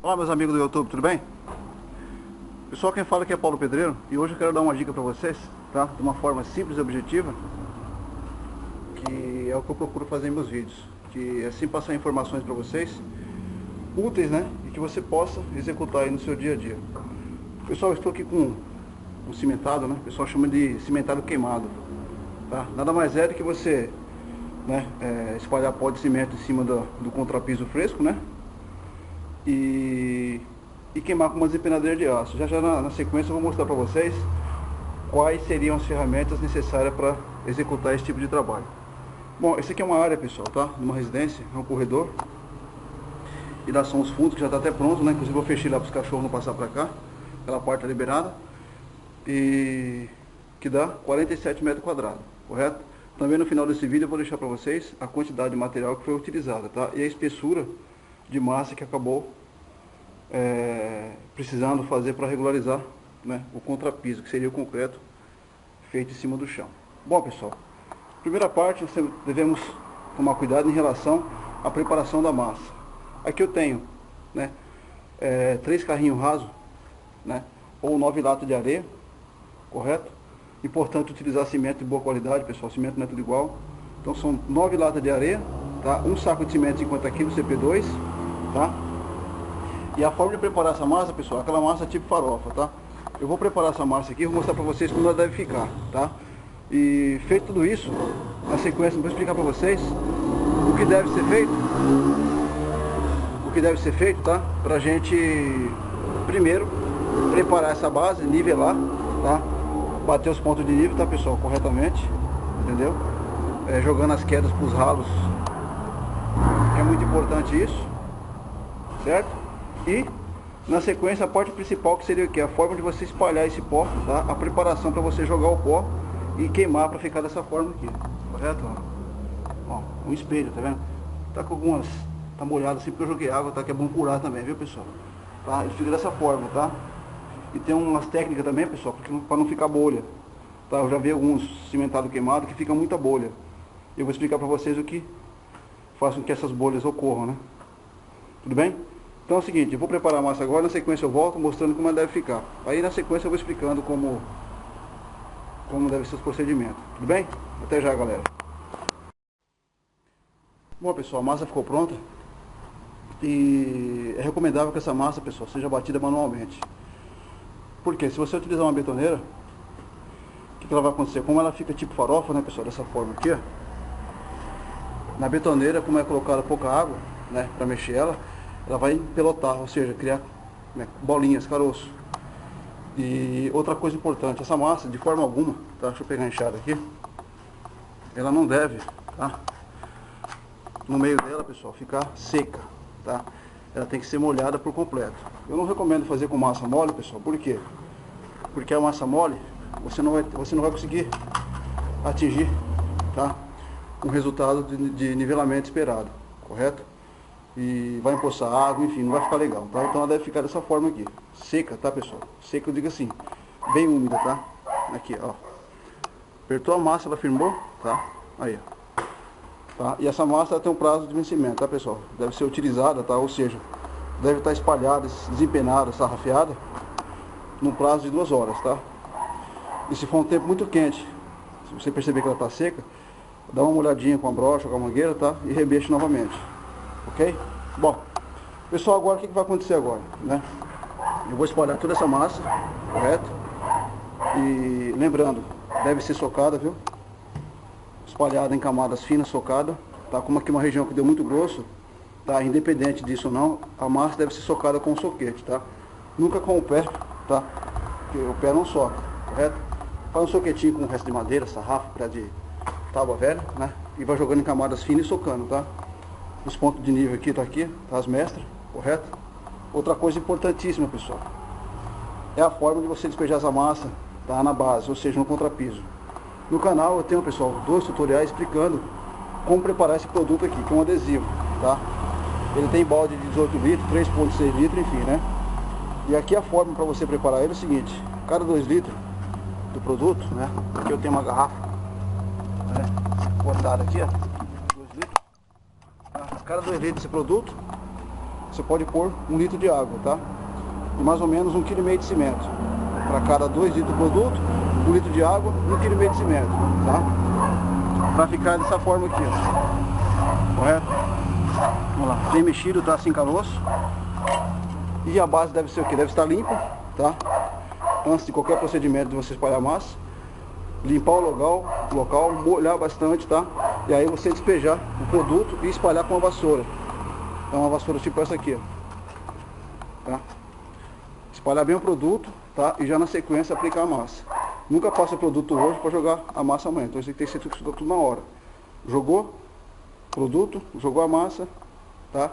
Olá meus amigos do YouTube, tudo bem? Pessoal, quem fala aqui é Paulo Pedreiro e hoje eu quero dar uma dica para vocês, tá? De uma forma simples e objetiva, que é o que eu procuro fazer em meus vídeos, que é assim passar informações para vocês úteis, né? E que você possa executar aí no seu dia a dia. Pessoal, eu estou aqui com um cimentado, né? O pessoal chama de cimentado queimado, tá? Nada mais é do que você, né, espalhar pó de cimento em cima do contrapiso fresco, né? E queimar com uma desempenadeira de aço. Já na sequência eu vou mostrar para vocês quais seriam as ferramentas necessárias para executar esse tipo de trabalho. Bom, esse aqui é uma área, pessoal, tá? Numa residência, é um corredor. E lá são os fundos que já está até pronto, né? Inclusive eu fechei lá para os cachorros não passar para cá. Aquela parte tá liberada. E que dá 47 metros quadrados, correto? Também no final desse vídeo eu vou deixar para vocês a quantidade de material que foi utilizada, tá? E a espessura de massa que acabou precisando fazer para regularizar, né, o contrapiso, que seria o concreto feito em cima do chão. Bom, pessoal, primeira parte, nós devemos tomar cuidado em relação à preparação da massa. Aqui eu tenho, né, 3 carrinhos rasos, né, ou 9 latas de areia, correto? Importante utilizar cimento de boa qualidade, pessoal, cimento não é tudo igual. Então são 9 latas de areia, tá? Um saco de cimento 50 kg CP2, tá? E a forma de preparar essa massa, pessoal, aquela massa tipo farofa, tá? Eu vou preparar essa massa aqui e vou mostrar pra vocês como ela deve ficar, tá? E feito tudo isso, na sequência eu vou explicar pra vocês o que deve ser feito. O que deve ser feito, tá? Pra gente, primeiro, preparar essa base, nivelar, tá? Bater os pontos de nível, tá, pessoal, corretamente, entendeu? Jogando as quedas pros ralos, que é muito importante isso, certo? E na sequência a parte principal, que seria o que? A forma de você espalhar esse pó, tá? A preparação para você jogar o pó e queimar para ficar dessa forma aqui, correto? Ó, um espelho, tá vendo? Tá com algumas, tá molhado assim porque eu joguei água, tá? Que é bom curar também, viu, pessoal? Tá? Ele fica dessa forma, tá? E tem umas técnicas também, pessoal, para não ficar bolha, tá? Eu já vi alguns cimentados queimados que fica muita bolha. Eu vou explicar para vocês o que faz com que essas bolhas ocorram, né? Tudo bem? Então é o seguinte, eu vou preparar a massa agora, na sequência eu volto mostrando como ela deve ficar. Aí na sequência eu vou explicando como deve ser os procedimentos. Tudo bem? Até já, galera. Bom, pessoal, a massa ficou pronta. E é recomendável que essa massa, pessoal, seja batida manualmente. Porque se você utilizar uma betoneira, o que ela vai acontecer? Como ela fica tipo farofa, né, pessoal, dessa forma aqui, ó. Na betoneira, como é colocada pouca água, né, para mexer ela vai empelotar, ou seja, criar, né, bolinhas, caroço. E outra coisa importante, essa massa, de forma alguma, tá? Deixa eu pegar a enxada aqui. Ela não deve, tá? No meio dela, pessoal, ficar seca, tá? Ela tem que ser molhada por completo. Eu não recomendo fazer com massa mole, pessoal, por quê? Porque a massa mole, você não vai conseguir atingir, tá, um resultado de nivelamento esperado, correto? E vai empoçar água, enfim, não vai ficar legal, tá? Então ela deve ficar dessa forma aqui, seca, tá, pessoal? Seca, eu digo assim, bem úmida, tá? Aqui, ó. Apertou a massa, ela firmou, tá? Aí, ó. Tá? E essa massa ela tem um prazo de vencimento, tá, pessoal? Deve ser utilizada, tá? Ou seja, deve estar espalhada, desempenada, sarrafiada, num prazo de 2 horas, tá? E se for um tempo muito quente, se você perceber que ela está seca, dá uma molhadinha com a brocha, com a mangueira, tá? E remexe novamente, ok? Bom, pessoal, agora o que vai acontecer agora, né? Eu vou espalhar toda essa massa, correto? E lembrando, deve ser socada, viu? Espalhada em camadas finas, socada, tá? Como aqui uma região que deu muito grosso, tá? Independente disso ou não, a massa deve ser socada com o soquete, tá? Nunca com o pé, tá? Porque o pé não soca, correto? Faz um soquetinho com o resto de madeira, sarrafo, pé de tábua velha, né? E vai jogando em camadas finas e socando, tá? Os pontos de nível aqui, tá as mestras, correto? Outra coisa importantíssima, pessoal, é a forma de você despejar essa massa, tá? Na base, ou seja, no contrapiso. No canal eu tenho, pessoal, 2 tutoriais explicando como preparar esse produto aqui, que é um adesivo, tá? Ele tem balde de 18 litros, 3,6 litros, enfim, né? E aqui a forma para você preparar ele é o seguinte: cada 2 litros do produto, né? Aqui eu tenho uma garrafa, né, cortada aqui, ó, 2 litros. Tá? Cada 2 litros desse produto, você pode pôr 1 litro de água, tá? E mais ou menos 1,5 kg de cimento. Para cada 2 litros de produto, 1 litro de água, 1,5 kg de cimento, tá? Para ficar dessa forma aqui, ó. Correto? Vamos lá, bem mexido, tá? Sem caroço. E a base deve ser o que? Deve estar limpa, tá? Antes de qualquer procedimento de você espalhar a massa. Limpar o local, molhar bastante, tá? E aí você despejar o produto e espalhar com uma vassoura. É uma vassoura tipo essa aqui, ó. Tá? Espalhar bem o produto, tá? E já na sequência aplicar a massa. Nunca passa o produto hoje para jogar a massa amanhã. Então você tem que ser tudo na hora. Jogou produto, jogou a massa, tá?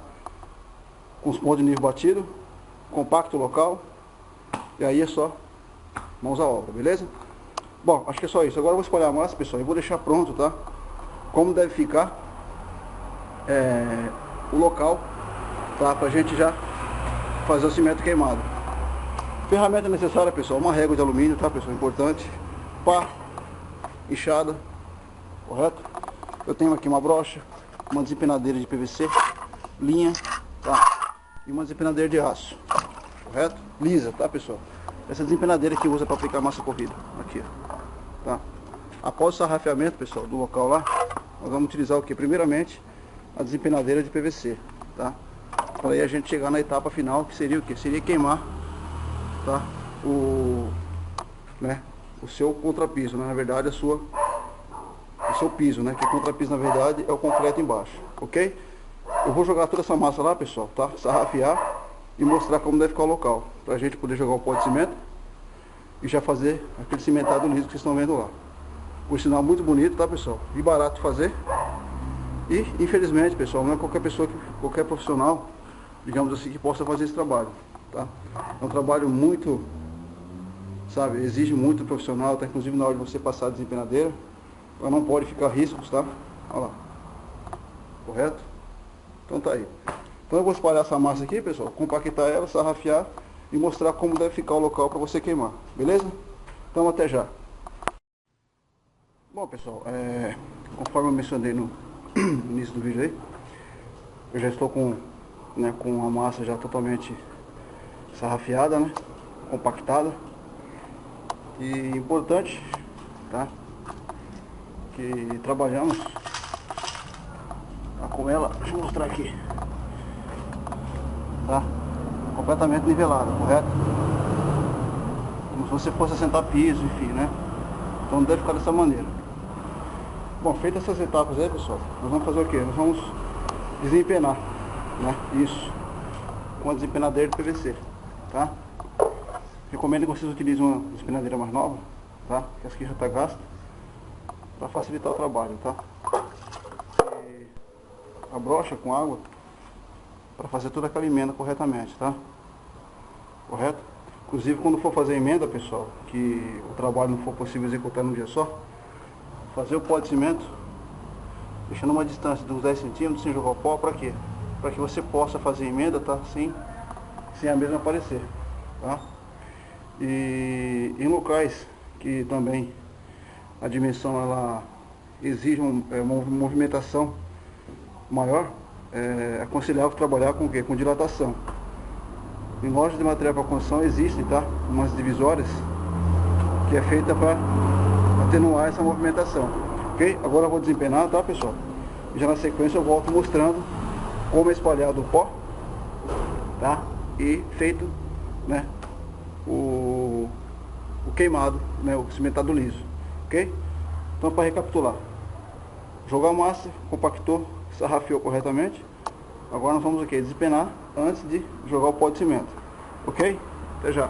Com os pontos de nível batido, compacto o local. E aí é só mãos à obra, beleza? Bom, acho que é só isso. Agora eu vou espalhar a massa, pessoal, e vou deixar pronto, tá? Como deve ficar o local, tá? Pra gente já fazer o cimento queimado. Ferramenta necessária, pessoal, uma régua de alumínio, tá, pessoal? Importante. Pá, enxada, correto? Eu tenho aqui uma brocha, uma desempenadeira de PVC, linha, tá? E uma desempenadeira de aço, correto? Lisa, tá, pessoal? Essa desempenadeira que usa para aplicar massa corrida, aqui, tá? Após o sarrafeamento, pessoal, do local lá, nós vamos utilizar o que? Primeiramente, a desempenadeira de PVC, tá? Para aí a gente chegar na etapa final, que seria o que? Seria queimar, tá? O seu contrapiso, né? Na verdade, o seu piso, né? Que o contrapiso, na verdade, é o concreto embaixo, ok? Eu vou jogar toda essa massa lá, pessoal, tá? Sarrafear e mostrar como deve ficar o local, pra gente poder jogar o pó de cimento e já fazer aquele cimentado liso que vocês estão vendo lá. Por sinal, muito bonito, tá, pessoal? E barato de fazer. E, infelizmente, pessoal, não é qualquer pessoa, qualquer profissional, digamos assim, que possa fazer esse trabalho, tá? É um trabalho muito, sabe, exige muito profissional, tá? Inclusive na hora de você passar a desempenadeira, ela não pode ficar riscos, tá? Olha lá. Correto? Então tá aí. Então eu vou espalhar essa massa aqui, pessoal, compactar ela, sarrafear e mostrar como deve ficar o local para você queimar, beleza? Então até já. Bom, pessoal, conforme eu mencionei no início do vídeo aí, eu já estou com a massa já totalmente sarrafeada, né? Compactada. E importante, tá? Que trabalhamos com ela, deixa eu mostrar aqui. Tá? Completamente nivelada, correto? Como se você fosse assentar piso, enfim, né? Então não deve ficar dessa maneira. Bom, feitas essas etapas aí, pessoal, nós vamos fazer o que? Nós vamos desempenar, né? Isso, com a desempenadeira de PVC, tá? Recomendo que vocês utilizem uma desempenadeira mais nova, tá? Que essa aqui já está gasta, para facilitar o trabalho, tá? E a brocha com água, para fazer toda aquela emenda corretamente, tá? Correto? Inclusive quando for fazer a emenda, pessoal, que o trabalho não for possível executar num dia só, fazer o pó de cimento, deixando uma distância de uns 10 centímetros sem jogar o pó, para quê? Para que você possa fazer a emenda, tá? Sem a mesma aparecer, tá? E em locais que também a dimensão ela exige uma movimentação maior, é aconselhável trabalhar com o quê? Com dilatação. Em lojas de material para construção existem, tá? Umas divisórias que é feita para atenuar essa movimentação, ok? Agora eu vou desempenar, tá, pessoal? E já na sequência eu volto mostrando como é espalhado o pó, tá? E feito, né, o queimado, né, o cimentado liso, ok? Então, para recapitular, jogar a massa, compactou, sarrafeou corretamente. Agora nós vamos o que? Desempenar antes de jogar o pó de cimento, ok? Até já.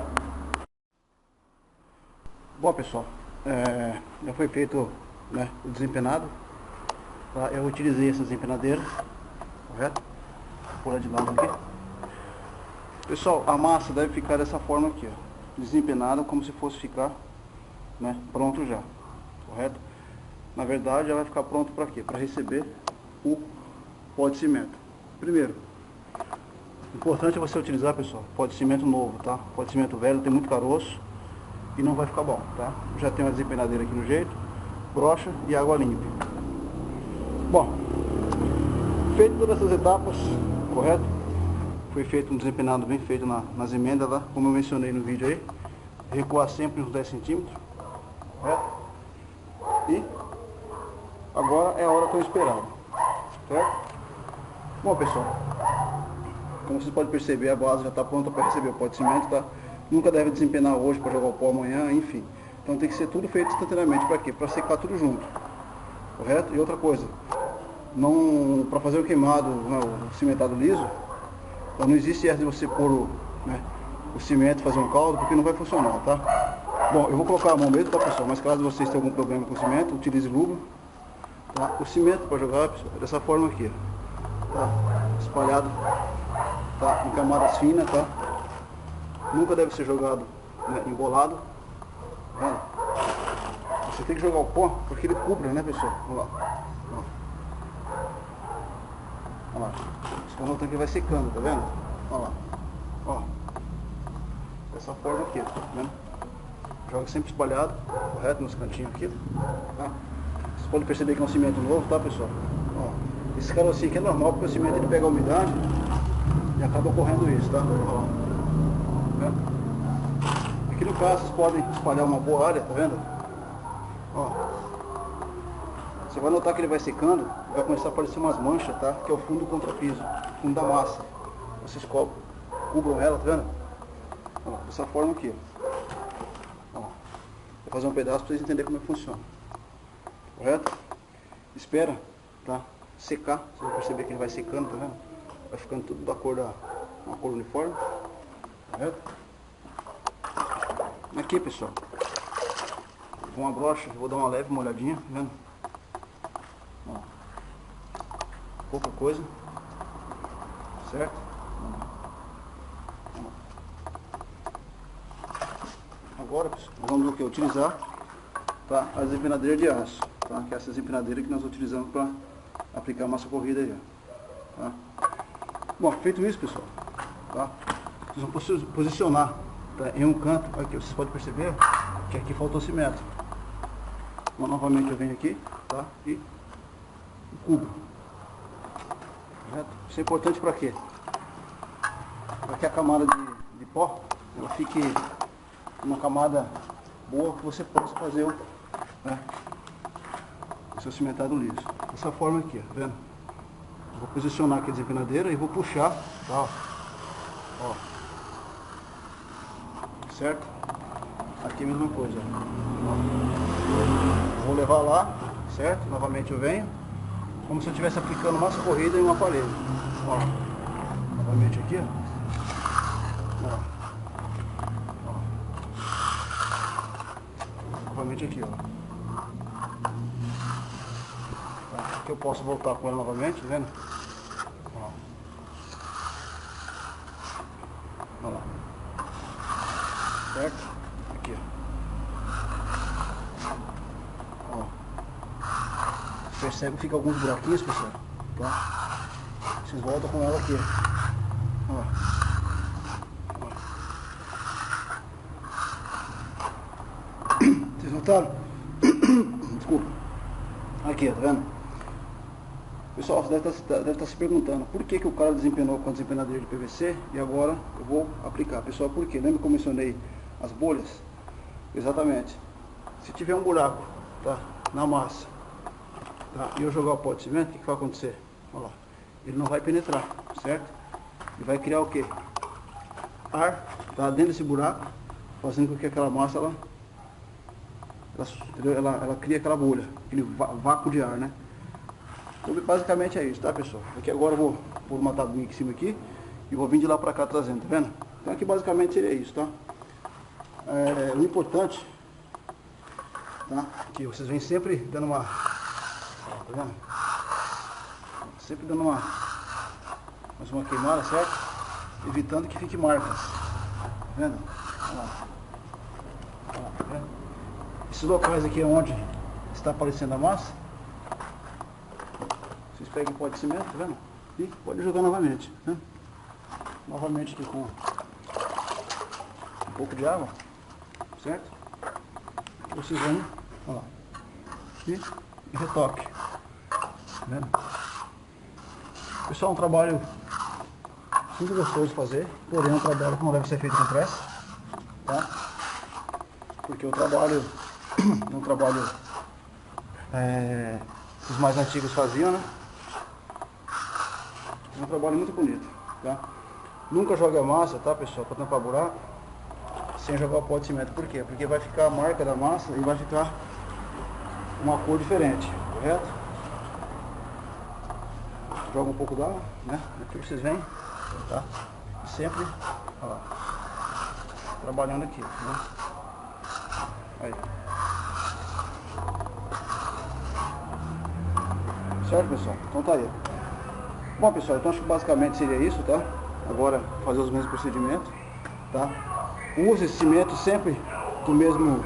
Bom, pessoal, já foi feito, né, o desempenado, tá? Eu utilizei essas desempenadeiras, correto? Vou pular de lado aqui. Pessoal, a massa deve ficar dessa forma aqui, ó, desempenada, como se fosse ficar, né, pronto já, correto? Na verdade, ela vai ficar pronto para quê? Para receber o pó de cimento. Primeiro, importante é você utilizar, pessoal, pó de cimento novo, tá? Pó de cimento velho tem muito caroço e não vai ficar bom, tá? Já tem uma desempenadeira aqui no jeito, brocha e água limpa. Bom, feito todas essas etapas, correto? foi feito um desempenado bem feito nas emendas lá, como eu mencionei no vídeo aí. Recuar sempre uns 10 centímetros, certo? E agora é a hora que eu esperava, certo? Bom, pessoal, como vocês podem perceber, a base já está pronta para receber o pó de cimento, tá? Nunca deve desempenar hoje para jogar o pó amanhã, enfim. Então tem que ser tudo feito instantaneamente. Para quê? Para secar tudo junto, correto? E outra coisa, não, para fazer o queimado, né, o cimentado liso, então não existe essa de você pôr o cimento, fazer um caldo, porque não vai funcionar, tá? Bom, eu vou colocar a mão mesmo, tá, pessoal? Mas caso vocês tenham algum problema com o cimento, utilize luva, tá? O cimento para jogar, pessoal, dessa forma aqui, ó, tá? Espalhado, tá? Em camadas finas, tá? Nunca deve ser jogado, né, embolado, tá? Você tem que jogar o pó porque ele cubra, né, pessoal? Olha lá, olha lá. Senão o tanque vai secando, tá vendo? Olha lá, ó. Dessa forma aqui, tá vendo? Joga sempre espalhado, correto? Nos cantinhos aqui, tá? Vocês podem perceber que é um cimento novo, tá, pessoal? Ó, esse carocinho aqui é normal porque o cimento ele pega a umidade e acaba ocorrendo isso, tá? Ó, tá? Aqui no caso vocês podem espalhar uma boa área, tá vendo? Ó, você vai notar que ele vai secando, vai começar a aparecer umas manchas, tá? Que é o fundo do contrapiso, o fundo da massa. Vocês cubram ela, tá vendo? Ó, dessa forma aqui, ó. Vou fazer um pedaço para vocês entenderem como é que funciona. Correto? Espera, tá? Secar, você vai perceber que ele vai secando, tá vendo? Vai ficando tudo da cor uma cor uniforme. Correto? Aqui, pessoal, com uma brocha, eu vou dar uma leve molhadinha, tá vendo? Ó, pouca coisa, certo? Agora, pessoal, nós vamos o que? Utilizar, tá? As desempenadeiras de aço, tá? Que é essa desempenadeira que nós utilizamos para aplicar a massa corrida aí, ó, tá? Bom, feito isso, pessoal, tá? Vocês vão posicionar, tá, em um canto, aqui, vocês podem perceber que aqui faltou cimento. Então, novamente eu venho aqui, tá? E cubro. Correto? Isso é importante para quê? Para que a camada de pó, ela fique uma camada boa que você possa fazer o seu cimentado liso. Dessa forma aqui, tá vendo? Eu vou posicionar aqui a desempenadeira e vou puxar, tá? Ó. Certo? Aqui a mesma coisa, ó. Vou levar lá, certo? Novamente eu venho, como se eu estivesse aplicando massa corrida em um aparelho. Ó. Novamente aqui, ó. Novamente aqui, ó. Aqui eu posso voltar com ela novamente, tá vendo? Ó. Olha lá. Certo? Aqui, ó. Percebe que fica alguns buraquinhos, pessoal, tá? Vocês voltam com ela aqui, ó. Vocês notaram? Desculpa. Aqui, ó, tá vendo? Pessoal, você deve estar se perguntando por que o cara desempenou com a desempenadeira de PVC e agora eu vou aplicar. Pessoal, por quê? Lembra que eu mencionei as bolhas? Exatamente. Se tiver um buraco, tá, na massa, tá, e eu jogar o pó de cimento, o que vai acontecer? Olha lá. Ele não vai penetrar, certo? Ele vai criar o quê? Ar, tá, dentro desse buraco, fazendo com que aquela massa, ela cria aquela bolha, aquele vácuo de ar, né? Então, basicamente é isso, tá, pessoal? Aqui agora eu vou pôr uma tabuinha aqui em cima aqui e vou vir de lá pra cá trazendo, tá vendo? Então aqui basicamente seria isso, tá? O importante, tá? Que vocês vêm sempre dando uma... Tá vendo? Sempre dando mais uma queimada, certo? Evitando que fique marcas. Tá vendo? Olha lá. Olha lá, tá vendo? Esses locais aqui é onde está aparecendo a massa. Vocês pegam o pó de cimento, tá vendo? E pode jogar novamente, né? Novamente aqui com um pouco de água, certo? Aqui vocês vão, olha lá, e retoque, tá vendo? Pessoal, um trabalho muito gostoso de fazer, porém é um trabalho que não deve ser feito com pressa, tá? Porque o trabalho é um trabalho que os mais antigos faziam, né? É um trabalho muito bonito, tá? Nunca jogue a massa, tá, pessoal, para tampar buraco, sem jogar o pó de cimento. Por quê? Porque vai ficar a marca da massa e vai ficar uma cor diferente, correto? Joga um pouco d'água, né? Aqui vocês vêm, tá? Sempre, ó lá, trabalhando aqui, né? Aí. Certo, pessoal? Então tá aí. Bom, pessoal, então acho que basicamente seria isso, tá? Agora fazer os mesmos procedimentos, tá? Use esse cimento sempre do mesmo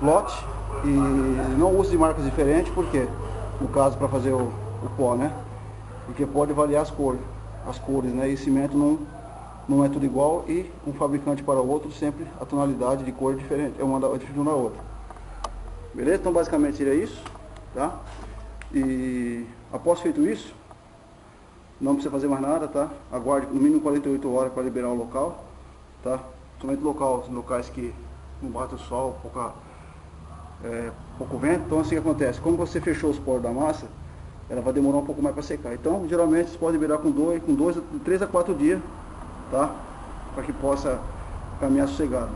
lote e não use de marcas diferentes, porque no caso para fazer o pó, né? Porque pode variar as cores, né? E cimento não é tudo igual e um fabricante para o outro sempre a tonalidade de cor é diferente, é uma da outra. Beleza? Então basicamente seria isso, tá? E após feito isso, não precisa fazer mais nada, tá? Aguarde no mínimo 48 horas para liberar o local, tá? Somente locais que não bate o sol, pouco vento. Então assim que acontece, como você fechou os poros da massa, ela vai demorar um pouco mais para secar. Então geralmente você pode liberar com 3 a 4 dias, tá? Para que possa caminhar sossegado.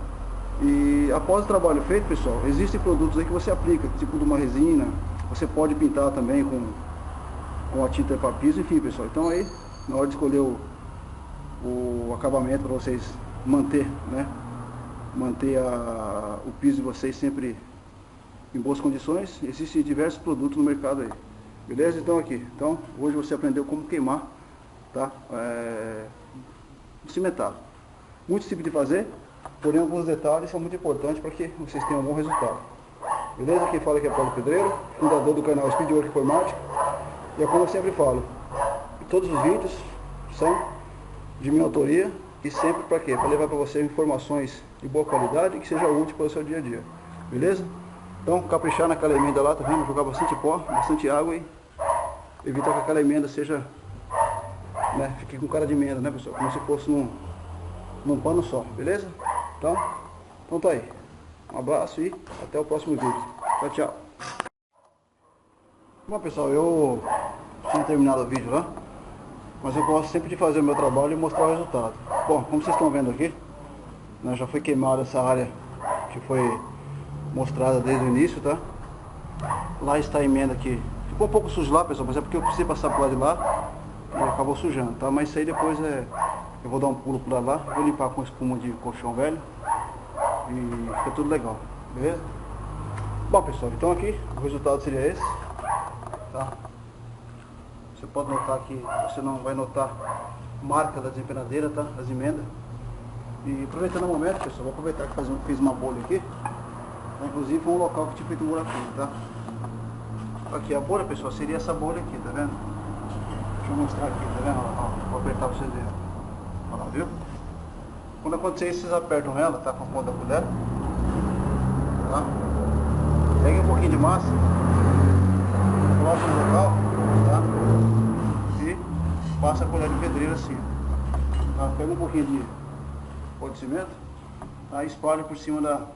E após o trabalho feito, pessoal, existem produtos aí que você aplica, tipo de uma resina, você pode pintar também com a tinta para piso, enfim, pessoal. Então aí, na hora de escolher o acabamento para vocês manter, né? Manter o piso de vocês sempre em boas condições, existem diversos produtos no mercado aí. Beleza? Então aqui, hoje você aprendeu como queimar, tá? Cimentado. Muito simples de fazer, porém alguns detalhes são muito importantes para que vocês tenham um bom resultado. Beleza? Quem fala aqui é Paulo Pedreiro, fundador do canal Speedwork Informática. E é como eu sempre falo, todos os vídeos são de minha autoria e sempre para quê? Para levar para você informações de boa qualidade e que seja útil para o seu dia a dia. Beleza? Então, caprichar naquela emenda lá, tá vendo? Jogar bastante pó, bastante água e evitar que aquela emenda seja, né, fique com cara de emenda, né, pessoal? Como se fosse num pano só, beleza? Então tá aí. Um abraço e até o próximo vídeo. Tchau, tchau. Bom, pessoal, eu tinha terminado o vídeo lá, mas eu gosto sempre de fazer o meu trabalho e mostrar o resultado. Bom, como vocês estão vendo aqui, né, já foi queimada essa área que foi mostrada desde o início, tá? Lá está a emenda aqui. Ficou um pouco sujo lá, pessoal, mas é porque eu precisei passar por lá de lá e acabou sujando, tá? Mas isso aí depois eu vou dar um pulo por lá, vou limpar com espuma de colchão velho e fica tudo legal, beleza? Bom, pessoal, então aqui o resultado seria esse, tá? Você pode notar que você não vai notar marca da desempenadeira, tá? Das emendas. E aproveitando o momento, pessoal, vou aproveitar que fiz uma bolha aqui. Inclusive foi um local que tinha feito um buraquinho, tá? Aqui a bolha, pessoal, seria essa bolha aqui, tá vendo? Deixa eu mostrar aqui, tá vendo? Ó, vou apertar pra vocês verem. Olha lá, viu? Quando acontecer isso, vocês apertam ela, tá? Com a ponta da colher. Tá? Peguem um pouquinho de massa, coloca no local, tá? E passa a colher de pedreiro assim. Tá? Pega um pouquinho de pó de cimento, tá? E espalha por cima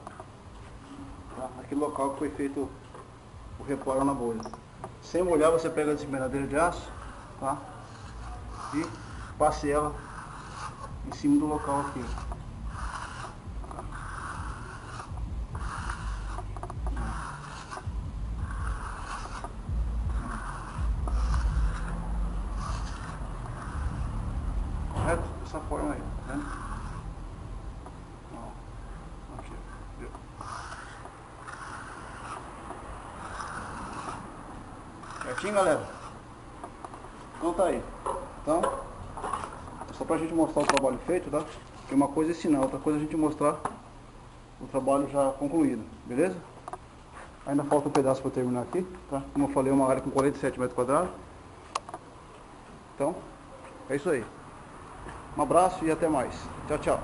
aquele local que foi feito o reparo na bolha. Sem molhar, você pega a desempenadeira de aço, tá? E passe ela em cima do local aqui. Correto? Dessa forma aí, tá vendo? Aqui, viu? Certinho, galera? Então tá aí. Então, só pra gente mostrar o trabalho feito, tá? Porque uma coisa é ensinar, outra coisa é a gente mostrar o trabalho já concluído, beleza? Ainda falta um pedaço para terminar aqui, tá? Como eu falei, uma área com 47 metros quadrados. Então, é isso aí. Um abraço e até mais. Tchau, tchau.